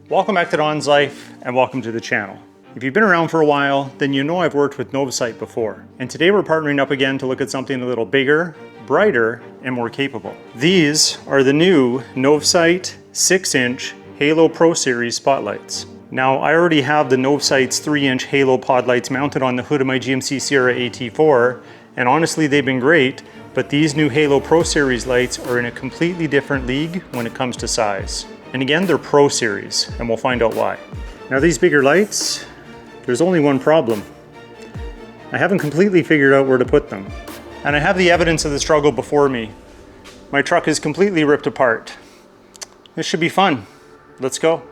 Welcome back to DONSLIFE and welcome to the channel. If you've been around for a while, then you know I've worked with Novsight before. And today we're partnering up again to look at something a little bigger, brighter, and more capable. These are the new Novsight 6-inch Halo Pro Series spotlights. Now, I already have the Novsight's 3-inch Halo pod lights mounted on the hood of my GMC Sierra AT4, and honestly, they've been great, but these new Halo Pro Series lights are in a completely different league when it comes to size. And again, they're Pro Series, and we'll find out why. Now, these bigger lights, there's only one problem. I haven't completely figured out where to put them. And I have the evidence of the struggle before me. My truck is completely ripped apart. This should be fun. Let's go.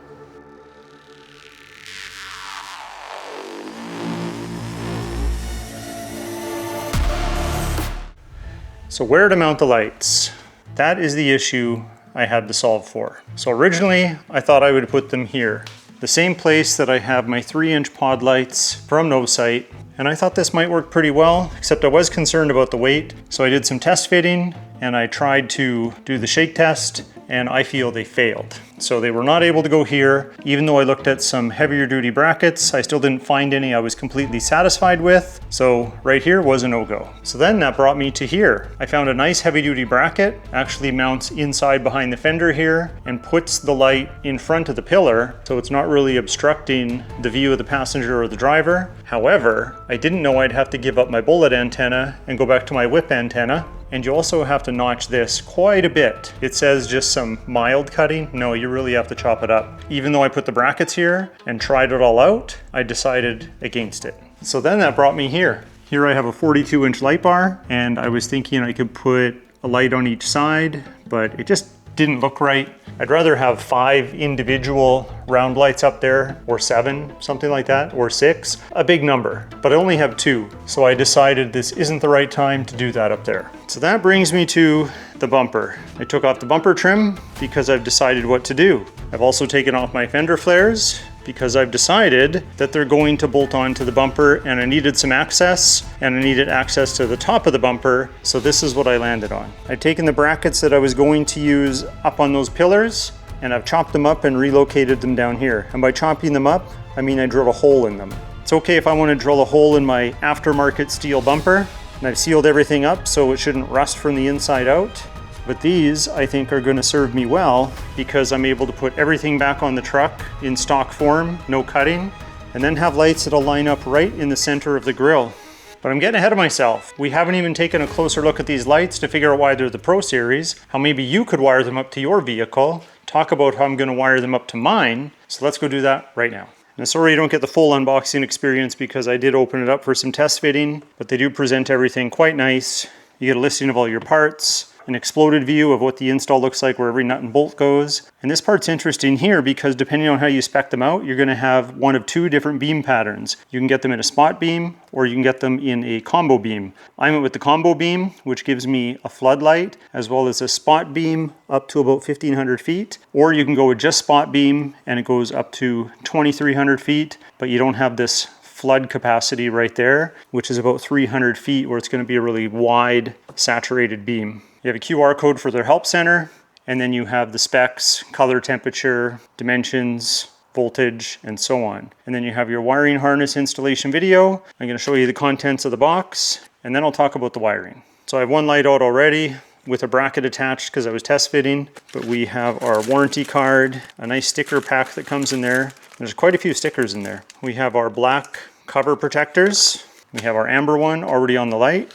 So where to mount the lights? That is the issue I had to solve for. So originally, I thought I would put them here. The same place that I have my 3-inch pod lights from Novsight. And I thought this might work pretty well, except I was concerned about the weight. So I did some test fitting and I tried to do the shake test, and I feel they failed. So they were not able to go here. Even though I looked at some heavier duty brackets, I still didn't find any I was completely satisfied with. So right here was a no-go. So then that brought me to here. I found a nice heavy duty bracket, actually mounts inside behind the fender here and puts the light in front of the pillar. So it's not really obstructing the view of the passenger or the driver. However, I didn't know I'd have to give up my bullet antenna and go back to my whip antenna. And you also have to notch this quite a bit. It says just some mild cutting. No, you really have to chop it up. Even though I put the brackets here and tried it all out, I decided against it. So then that brought me here. Here I have a 42-inch light bar, and I was thinking I could put a light on each side, but it just didn't look right. I'd rather have 5 individual round lights up there, or 7, something like that, or 6, a big number, but I only have 2. So I decided this isn't the right time to do that up there. So that brings me to the bumper. I took off the bumper trim because I've decided what to do. I've also taken off my fender flares because I've decided that they're going to bolt onto the bumper, and I needed some access, and I needed access to the top of the bumper, so this is what I landed on. I've taken the brackets that I was going to use up on those pillars, and I've chopped them up and relocated them down here. And by chopping them up, I mean I drilled a hole in them. It's okay if I want to drill a hole in my aftermarket steel bumper, and I've sealed everything up so it shouldn't rust from the inside out. But these, I think, are going to serve me well because I'm able to put everything back on the truck in stock form, no cutting, and then have lights that'll line up right in the center of the grille. But I'm getting ahead of myself. We haven't even taken a closer look at these lights to figure out why they're the Pro Series, how maybe you could wire them up to your vehicle, talk about how I'm going to wire them up to mine. So let's go do that right now. And sorry you don't get the full unboxing experience because I did open it up for some test fitting, but they do present everything quite nice. You get a listing of all your parts, an exploded view of what the install looks like where every nut and bolt goes. And this part's interesting here because depending on how you spec them out, you're going to have one of 2 different beam patterns. You can get them in a spot beam or you can get them in a combo beam. I went with the combo beam, which gives me a floodlight as well as a spot beam up to about 1,500 feet. Or you can go with just spot beam and it goes up to 2,300 feet, but you don't have this flood capacity right there, which is about 300 feet where it's going to be a really wide saturated beam. You have a QR code for their help center, and then you have the specs, color, temperature, dimensions, voltage, and so on. And then you have your wiring harness installation video. I'm going to show you the contents of the box, and then I'll talk about the wiring. So I have one light out already with a bracket attached because I was test fitting, but we have our warranty card, a nice sticker pack that comes in there. There's quite a few stickers in there. We have our black cover protectors. We have our amber one already on the light.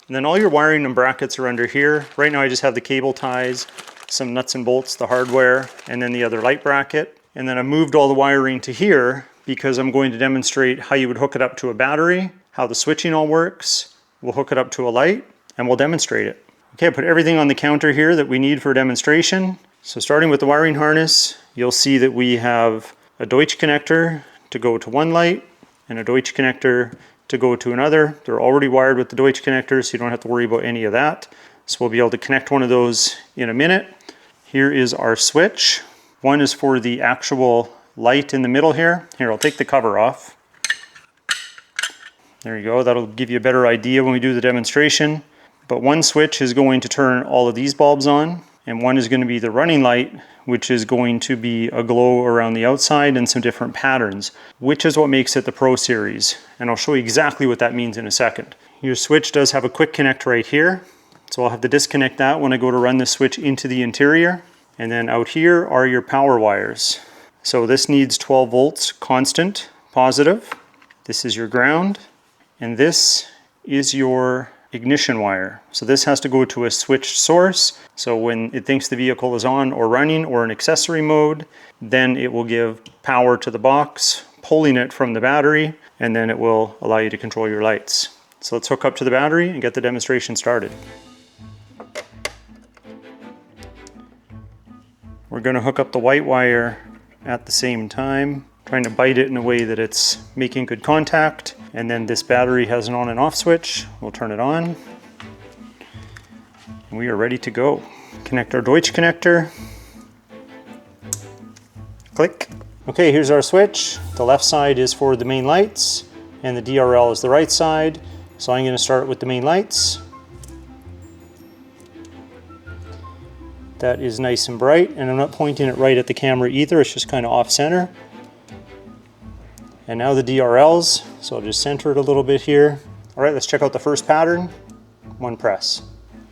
And then all your wiring and brackets are under here. Right now I just have the cable ties, some nuts and bolts, the hardware, and then the other light bracket. And then I moved all the wiring to here because I'm going to demonstrate how you would hook it up to a battery, how the switching all works. We'll hook it up to a light and we'll demonstrate it. Okay, I put everything on the counter here that we need for a demonstration. So starting with the wiring harness, you'll see that we have a Deutsch connector to go to one light and a Deutsch connector to go to another. They're already wired with the Deutsch connector, so you don't have to worry about any of that. So we'll be able to connect one of those in a minute. Here is our switch. One is for the actual light in the middle here. Here, I'll take the cover off. There you go, that'll give you a better idea when we do the demonstration. But one switch is going to turn all of these bulbs on, and one is going to be the running light, which is going to be a glow around the outside and some different patterns, which is what makes it the Pro Series. And I'll show you exactly what that means in a second. Your switch does have a quick connect right here, so I'll have to disconnect that when I go to run the switch into the interior. And then out here are your power wires. So this needs 12 volts constant, positive. This is your ground, and this is your ignition wire. So this has to go to a switched source. So when it thinks the vehicle is on or running or in accessory mode, then it will give power to the box, pulling it from the battery, and then it will allow you to control your lights. So let's hook up to the battery and get the demonstration started. We're going to hook up the white wire at the same time, trying to bite it in a way that it's making good contact. And then this battery has an on and off switch. We'll turn it on. And we are ready to go. Connect our Deutsch connector. Click. Okay, here's our switch. The left side is for the main lights, and the DRL is the right side. So I'm going to start with the main lights. That is nice and bright, and I'm not pointing it right at the camera either, it's just kind of off center. And now the DRLs, so I'll just center it a little bit here. All right, let's check out the first pattern. One press.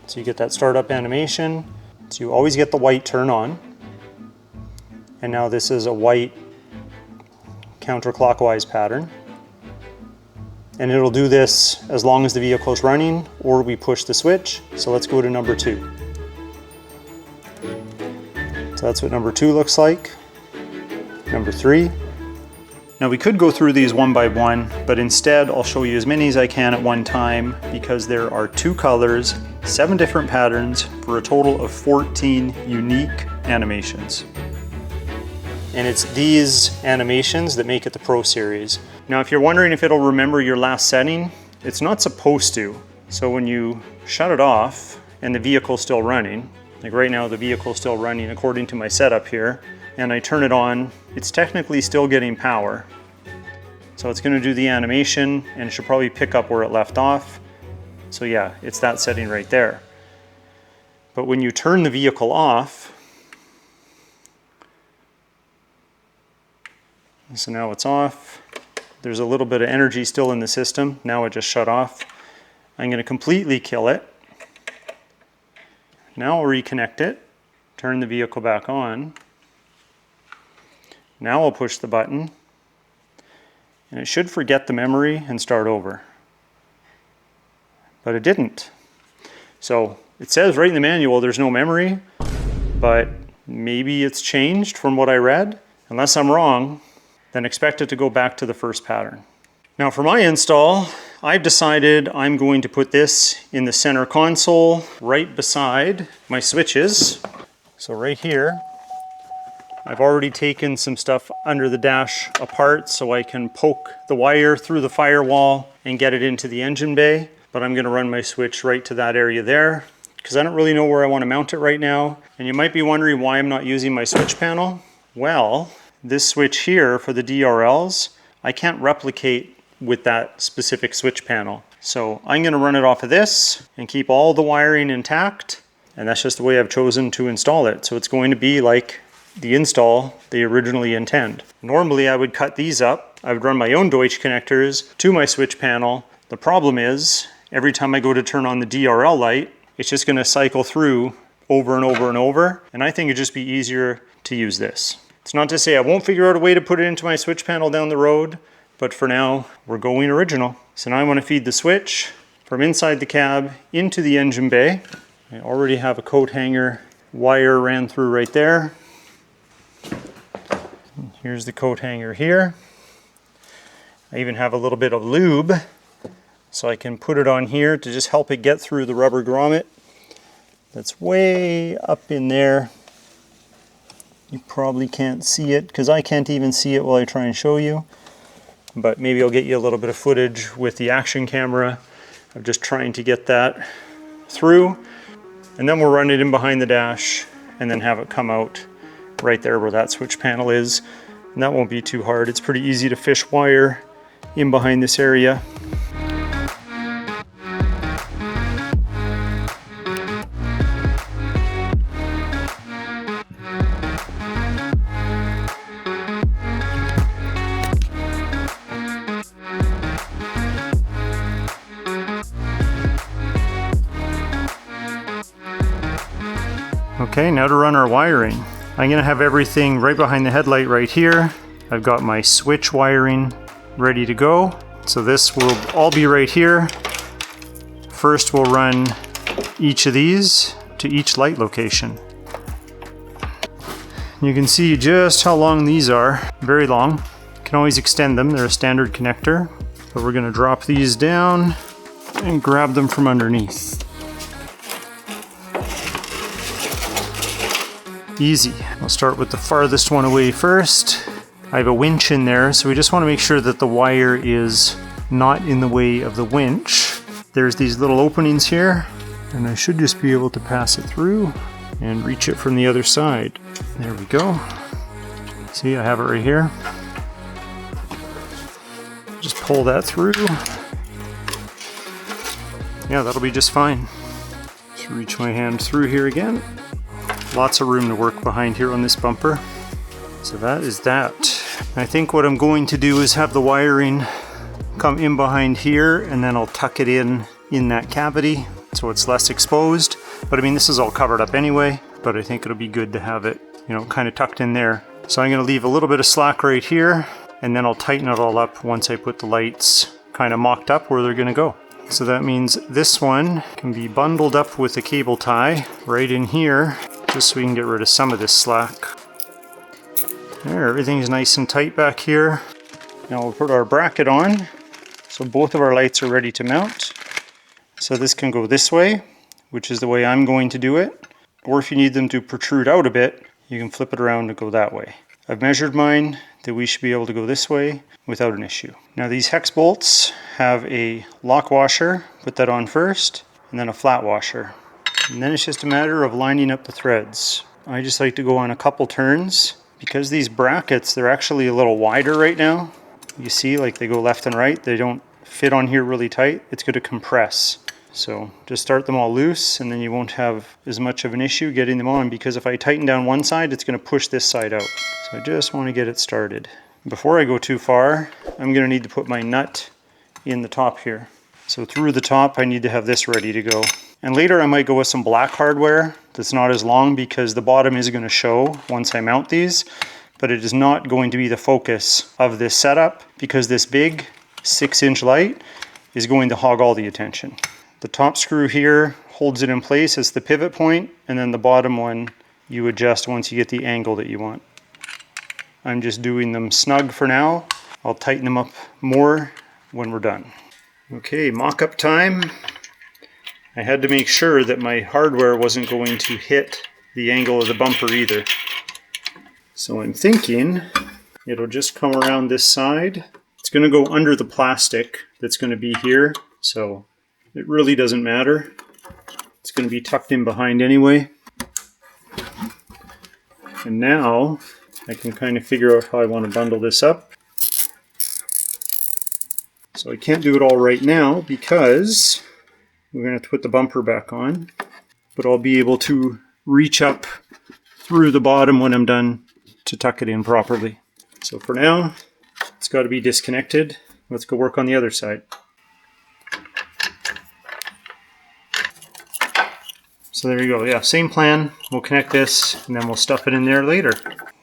So you get that startup animation. So you always get the white turn on. And now this is a white counterclockwise pattern. And it'll do this as long as the vehicle is running or we push the switch. So let's go to number 2. So that's what number 2 looks like. Number 3. Now we could go through these one by one, but instead I'll show you as many as I can at one time because there are 2 colors, 7 different patterns for a total of 14 unique animations. And it's these animations that make it the Pro Series. Now if you're wondering if it'll remember your last setting, it's not supposed to. So when you shut it off and the vehicle's still running, like right now the vehicle's still running according to my setup here, and I turn it on, it's technically still getting power. So it's going to do the animation and it should probably pick up where it left off. So yeah, it's that setting right there. But when you turn the vehicle off, so now it's off. There's a little bit of energy still in the system. Now it just shut off. I'm going to completely kill it. Now I'll reconnect it, turn the vehicle back on. Now I'll push the button, and it should forget the memory and start over. But it didn't. So it says right in the manual there's no memory, but maybe it's changed from what I read. Unless I'm wrong, then expect it to go back to the first pattern. Now for my install, I've decided I'm going to put this in the center console right beside my switches. So right here, I've already taken some stuff under the dash apart so I can poke the wire through the firewall and get it into the engine bay. But I'm going to run my switch right to that area there because I don't really know where I want to mount it right now. And you might be wondering why I'm not using my switch panel. Well, this switch here for the DRLs, I can't replicate with that specific switch panel. So I'm going to run it off of this and keep all the wiring intact. And that's just the way I've chosen to install it. So it's going to be like the install they originally intend. Normally I would cut these up. I would run my own Deutsch connectors to my switch panel. The problem is every time I go to turn on the DRL light, it's just going to cycle through over and over and over. And I think it'd just be easier to use this. It's not to say I won't figure out a way to put it into my switch panel down the road, but for now, we're going original. So now I want to feed the switch from inside the cab into the engine bay. I already have a coat hanger wire ran through right there. Here's the coat hanger here. I even have a little bit of lube, so I can put it on here to just help it get through the rubber grommet that's way up in there. You probably can't see it because I can't even see it while I try and show you. But maybe I'll get you a little bit of footage with the action camera of just trying to get that through. And then we'll run it in behind the dash and then have it come out right there where that switch panel is. And that won't be too hard. It's pretty easy to fish wire in behind this area. Okay, now to run our wiring. I'm gonna have everything right behind the headlight right here. I've got my switch wiring ready to go. So this will all be right here. First we'll run each of these to each light location. You can see just how long these are, very long. You can always extend them, they're a standard connector. But we're gonna drop these down and grab them from underneath. Easy. I'll start with the farthest one away first. I have a winch in there, so we just want to make sure that the wire is not in the way of the winch. There's these little openings here, and I should just be able to pass it through and reach it from the other side. There we go. See, I have it right here. Just pull that through. Yeah, that'll be just fine. Just reach my hand through here again. Lots of room to work behind here on this bumper. So that is that. I think what I'm going to do is have the wiring come in behind here, and then I'll tuck it in that cavity so it's less exposed. But I mean, this is all covered up anyway, but I think it'll be good to have it, you know, kind of tucked in there. So I'm going to leave a little bit of slack right here, and then I'll tighten it all up once I put the lights kind of mocked up where they're going to go. So that means this one can be bundled up with a cable tie right in here, just so we can get rid of some of this slack. There, everything's nice and tight back here. Now we'll put our bracket on. So both of our lights are ready to mount. So this can go this way, which is the way I'm going to do it. Or if you need them to protrude out a bit, you can flip it around and go that way. I've measured mine that we should be able to go this way without an issue. Now these hex bolts have a lock washer, put that on first, and then a flat washer. And then it's just a matter of lining up the threads. I just like to go on a couple turns. Because these brackets, they're actually a little wider right now. You see, like they go left and right. They don't fit on here really tight. It's going to compress. So just start them all loose, and then you won't have as much of an issue getting them on, because if I tighten down one side, it's going to push this side out. So I just want to get it started. Before I go too far, I'm going to need to put my nut in the top here. So through the top, I need to have this ready to go. And later I might go with some black hardware that's not as long, because the bottom is going to show once I mount these, but it is not going to be the focus of this setup, because this big 6-inch light is going to hog all the attention. The top screw here holds it in place as the pivot point, and then the bottom one you adjust once you get the angle that you want. I'm just doing them snug for now. I'll tighten them up more when we're done. Okay, mock-up time. I had to make sure that my hardware wasn't going to hit the angle of the bumper either. So I'm thinking it'll just come around this side. It's going to go under the plastic that's going to be here, so it really doesn't matter. It's going to be tucked in behind anyway. And now I can kind of figure out how I want to bundle this up. So I can't do it all right now because we're going to have to put the bumper back on, but I'll be able to reach up through the bottom when I'm done to tuck it in properly. So for now, it's got to be disconnected. Let's go work on the other side. So there you go. Yeah, same plan. We'll connect this and then we'll stuff it in there later.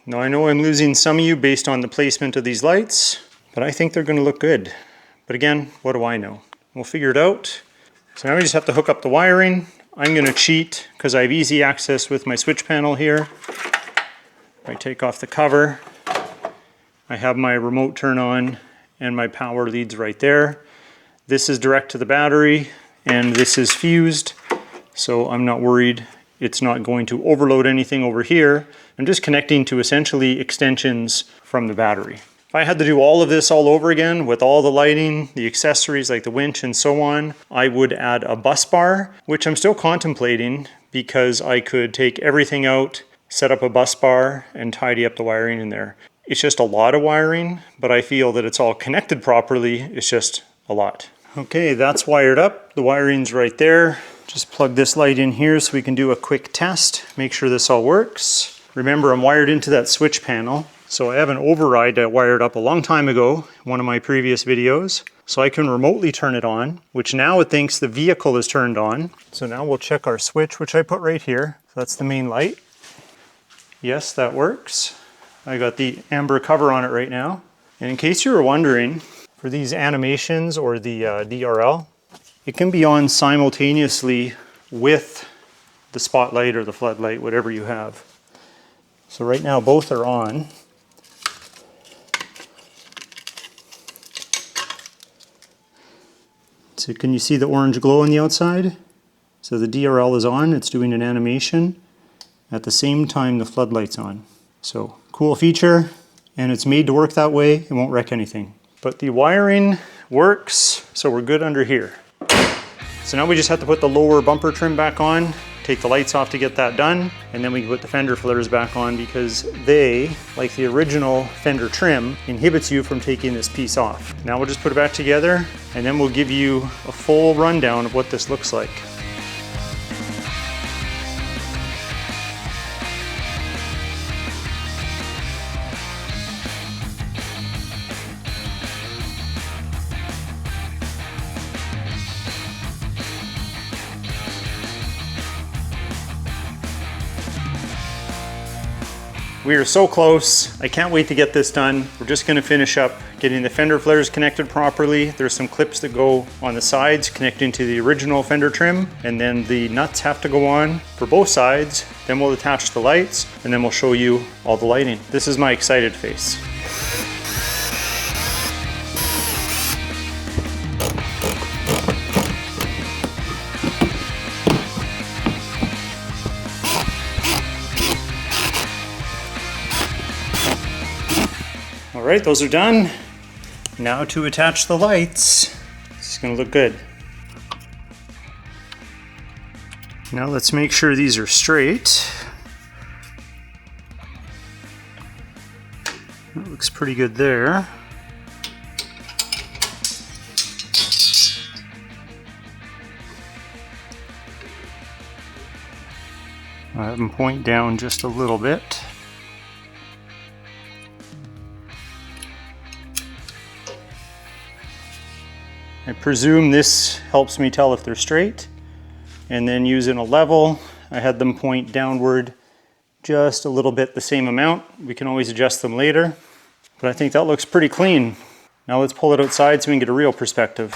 Now I know I'm losing some of you based on the placement of these lights, but I think they're going to look good. But again, what do I know? We'll figure it out. So now we just have to hook up the wiring. I'm going to cheat because I have easy access with my switch panel here. I take off the cover. I have my remote turn on and my power leads right there. This is direct to the battery and this is fused, so I'm not worried it's not going to overload anything over here. I'm just connecting to essentially extensions from the battery. If I had to do all of this all over again with all the lighting, the accessories like the winch and so on, I would add a bus bar, which I'm still contemplating because I could take everything out, set up a bus bar and tidy up the wiring in there. It's just a lot of wiring, but I feel that it's all connected properly. It's just a lot. Okay, that's wired up. The wiring's right there. Just plug this light in here so we can do a quick test, make sure this all works. Remember, I'm wired into that switch panel. So I have an override that wired up a long time ago, one of my previous videos. So I can remotely turn it on, which now it thinks the vehicle is turned on. So now we'll check our switch, which I put right here. So that's the main light. Yes, that works. I got the amber cover on it right now. And in case you were wondering, for these animations or the DRL, it can be on simultaneously with the spotlight or the floodlight, whatever you have. So right now both are on. So can you see the orange glow on the outside? So the DRL is on, it's doing an animation. At the same time the floodlight's on. So cool feature, and it's made to work that way. It won't wreck anything. But the wiring works, so we're good under here. So now we just have to put the lower bumper trim back on, take the lights off to get that done, and then we can put the fender flares back on because they, like the original fender trim, inhibits you from taking this piece off. Now we'll just put it back together, and then we'll give you a full rundown of what this looks like. We are so close. I can't wait to get this done. We're just gonna finish up getting the fender flares connected properly. There's some clips that go on the sides connecting to the original fender trim, and then the nuts have to go on for both sides. Then we'll attach the lights, and then we'll show you all the lighting. This is my excited face. All right, those are done. Now to attach the lights. This is gonna look good. Now let's make sure these are straight. That looks pretty good there. I have them point down just a little bit. I presume this helps me tell if they're straight. And then using a level, I had them point downward just a little bit, the same amount. We can always adjust them later, but I think that looks pretty clean. Now let's pull it outside so we can get a real perspective.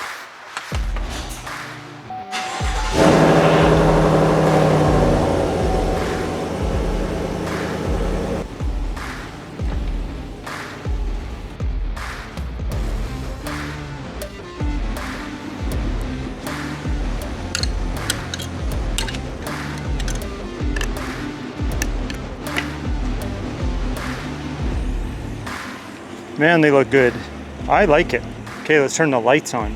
Man, they look good. I like it. Okay, let's turn the lights on.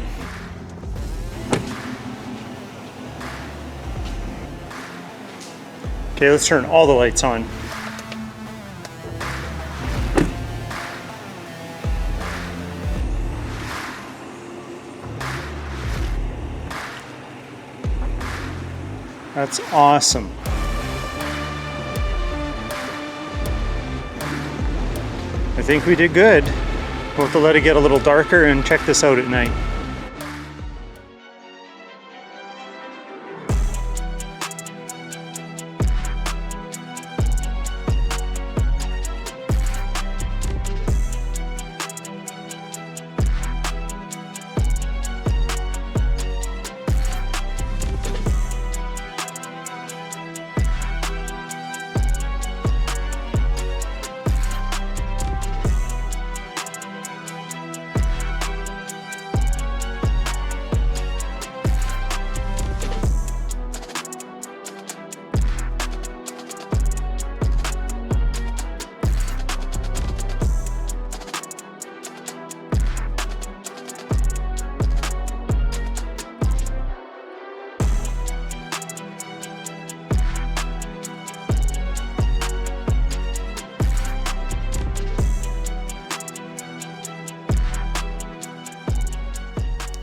Okay, let's turn all the lights on. That's awesome. I think we did good. We'll have to let it get a little darker and check this out at night.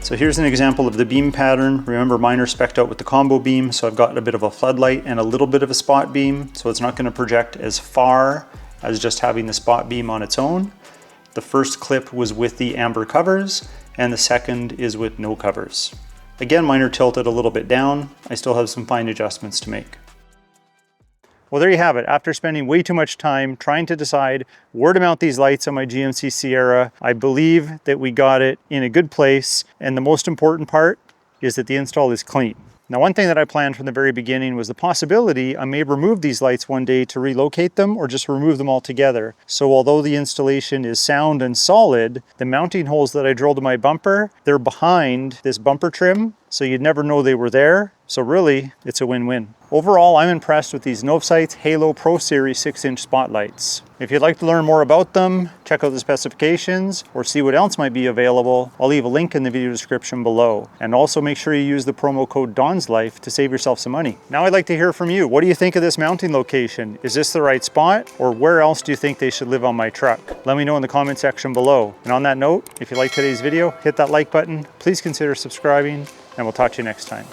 So here's an example of the beam pattern. Remember, mine are spec'd out with the combo beam, so I've got a bit of a floodlight and a little bit of a spot beam, so it's not going to project as far as just having the spot beam on its own. The first clip was with the amber covers, and the second is with no covers. Again, mine are tilted a little bit down. I still have some fine adjustments to make. Well, there you have it. After spending way too much time trying to decide where to mount these lights on my GMC Sierra, I believe that we got it in a good place. And the most important part is that the install is clean. Now, one thing that I planned from the very beginning was the possibility I may remove these lights one day to relocate them or just remove them altogether. So although the installation is sound and solid, the mounting holes that I drilled in my bumper, they're behind this bumper trim, so you'd never know they were there. So really, it's a win-win. Overall, I'm impressed with these Novsight Halo Pro Series 6-inch spotlights. If you'd like to learn more about them, check out the specifications, or see what else might be available, I'll leave a link in the video description below. And also make sure you use the promo code DONSLIFE to save yourself some money. Now I'd like to hear from you. What do you think of this mounting location? Is this the right spot? Or where else do you think they should live on my truck? Let me know in the comment section below. And on that note, if you like today's video, hit that like button. Please consider subscribing, and we'll talk to you next time.